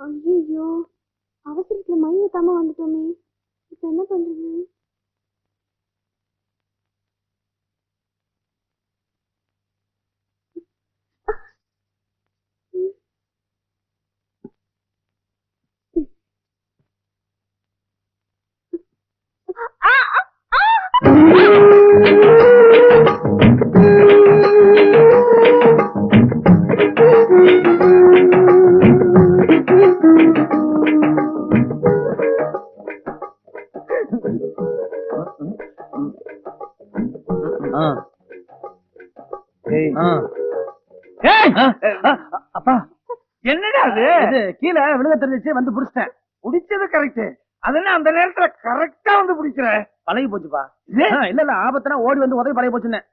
ஐயோ, அவசரத்துல மை ஊத்தாம வந்துட்டோமே. இப்ப என்ன பண்றது? அப்பா என்னடா அது? கீழே விழுக தெரிஞ்சிச்சு, வந்து புடிச்சிட்டேன். புடிச்சது கரெக்ட். அதெல்லாம் அந்த நேரத்துல கரெக்டா வந்து புடிக்கிற. பழகி போச்சுப்பா. இல்ல இல்ல ஆபத்துனா ஓடி வந்து உதவி பழகி போச்சுன்னு.